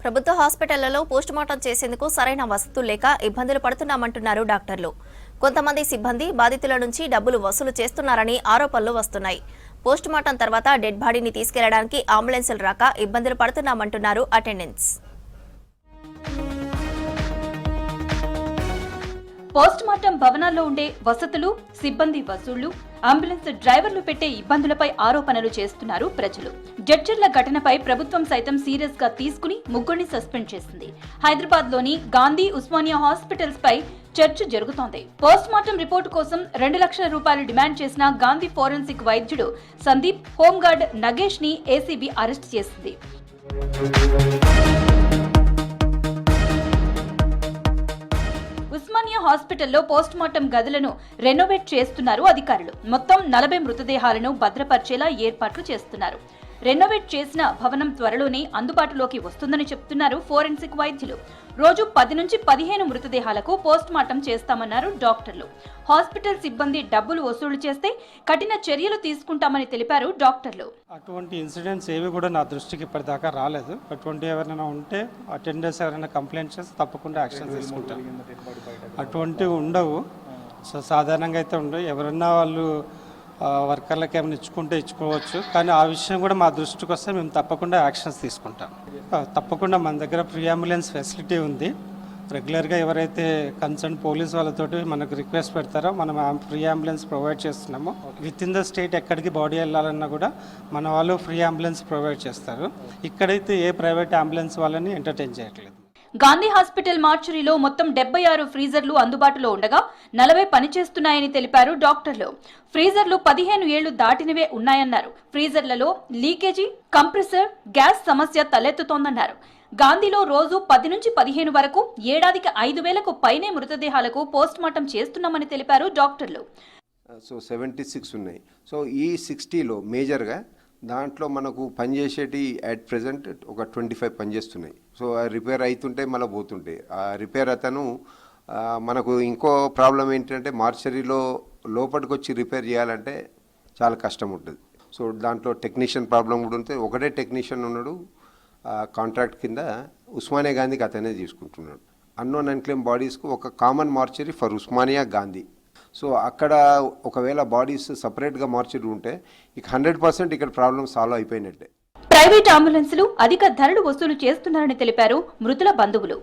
ప్రభుత్వ హాస్పిటళ్లలో పోస్టుమార్టం చేసేందుకు సరైన వసతులు లేక ఇబ్బందులు పడుతున్నామంటున్నారు డాక్టర్లు. కొంతమంది సిబ్బంది బాధితుల నుంచి డబ్బులు వసూలు చేస్తున్నారని ఆరోపణలు వస్తున్నాయి. పోస్టుమార్టం తర్వాత డెడ్ బాడీని తీసుకెళ్లడానికి అంబులెన్సులు రాక ఇబ్బందులు పడుతున్నామంటున్నారు అటెండెంట్స్. పోస్టుమార్టం భవనాల్లో ఉండే వసతులు, సిబ్బంది వసూళ్లు, అంబులెన్స్ డ్రైవర్లు పెట్టే ఇబ్బందులపై ఆరోపణలు చేస్తున్నారు ప్రజలు. జడ్చర్ల ఘటనపై ప్రభుత్వం సైతం సీరియస్ గా తీసుకుని ముగ్గురిని సస్పెండ్ చేసింది. హైదరాబాద్ లోని గాంధీ, ఉస్మానియా హాస్పిటల్స్ పై చర్చ జరుగుతోంది. పోస్టుమార్టం రిపోర్టు కోసం 2 లక్షల రూపాయలు డిమాండ్ చేసిన గాంధీ ఫోరెన్సిక్ వైద్యుడు సందీప్, హోంగార్డ్ నగేష్ ని ఏసీబీ అరెస్ట్ చేసింది. ఉస్మానియా హాస్పిటల్లో పోస్టుమార్టం గదులను రెనోవేట్ చేస్తున్నారు అధికారులు. మొత్తం 40 మృతదేహాలను భద్రపరిచేలా ఏర్పాట్లు చేస్తున్నారు. రెనోవేట్ చేసిన భవనం త్వరలోనే అందుబాటులోకి వస్తుందని చెప్తున్నారు ఫోరెన్సిక్ వైద్యులు. రోజు 10 నుంచి 15 మృతదేహాలకు పోస్టుమార్టం చేస్తామన్నారు డాక్టర్లు. హాస్పిటల్ సిబ్బంది డబ్బులు వసూలు చేస్తే కఠిన చర్యలు తీసుకుంటామని తెలిపారు డాక్టర్లు. అటువంటి ఇన్సిడెంట్స్ ఏవి కూడా నా దృష్టికి ఇప్పటిదాకా రాలేదు. అటువంటి ఎవరైనా ఉంటే అటెండర్స్ ఎవరైనా కంప్లైంట్ చేస్తే తప్పకుండా యాక్షన్ తీసుకుంటారు. అటువంటివి ఉండవు. సో సాధారణంగా అయితే ఉండవు. ఎవరన్నా వాళ్ళు వర్కర్లకు ఏమైనా ఇచ్చుకుంటే ఇచ్చుకోవచ్చు. కానీ ఆ విషయం కూడా మా దృష్టికి వస్తే మేము తప్పకుండా యాక్షన్స్ తీసుకుంటాం. తప్పకుండా మన దగ్గర ప్రీ అంబులెన్స్ ఫెసిలిటీ ఉంది. రెగ్యులర్గా ఎవరైతే కన్సర్న్ పోలీస్ వాళ్ళతోటి మనకు రిక్వెస్ట్ పెడతారో మనం ఫ్రీ అంబులెన్స్ ప్రొవైడ్ చేస్తున్నాము. విత్ ఇన్ ద స్టేట్ ఎక్కడికి బాడీ వెళ్ళాలన్నా కూడా మన వాళ్ళు ఫ్రీ అంబులెన్స్ ప్రొవైడ్ చేస్తారు. ఇక్కడైతే ఏ ప్రైవేట్ అంబులెన్స్ వాళ్ళని ఎంటర్టైన్ చేయట్లేదు. గాంధీ హాస్పిటల్ మార్చురీలో మొత్తం 76 ఫ్రీజర్లు అందుబాటులో ఉండగా 40 పనిచేస్తున్నాయని తెలిపారు డాక్టర్లు. ఫ్రీజర్లు 15 ఏళ్లు దాటినవే ఉన్నాయన్నారు. ఫ్రీజర్లలో లీకేజీ, కంప్రెసర్, గ్యాస్ సమస్య తలెత్తుతోందన్నారు. గాంధీలో రోజు 10 నుంచి 15 వరకు, ఏడాదికి 5,000కు పైనే మృతదేహాలకు పోస్టుమార్టం చేస్తున్నామని తెలిపారు డాక్టర్లు. సో 76 ఉన్నాయి. సో ఈ 60లో మేజర్గా దాంట్లో మనకు పనిచేసేటి అట్ ప్రెజెంట్ ఒక 25 పనిచేస్తున్నాయి. సో రిపేర్ అవుతుంటే మళ్ళీ పోతుంటాయి. ఆ రిపేర్ అతను మనకు ఇంకో ప్రాబ్లం ఏంటంటే మార్చరీలో లోపలికి వచ్చి రిపేర్ చేయాలంటే చాలా కష్టం ఉంటుంది. సో దాంట్లో టెక్నీషియన్ ప్రాబ్లం కూడా ఉంటుంది. ఒకటే టెక్నీషియన్ ఉన్నాడు. కాంట్రాక్ట్ కింద ఉస్మానియా గాంధీకి అతనే తీసుకుంటున్నాడు. అన్నోన్ అన్క్లెయిమ్ బాడీస్కు ఒక common mortuary for Osmania Gandhi. So అక్కడ ఒకవేళ బాడీస్ సపరేట్గా మార్చరీ ఉంటే ఇక 100% ఇక్కడ ప్రాబ్లం సాల్వ్ అయిపోయినట్టే. ప్రైవేట్ అంబులెన్సులు అధిక ధరలు వసూలు చేస్తున్నారని తెలిపారు మృతుల బంధువులు.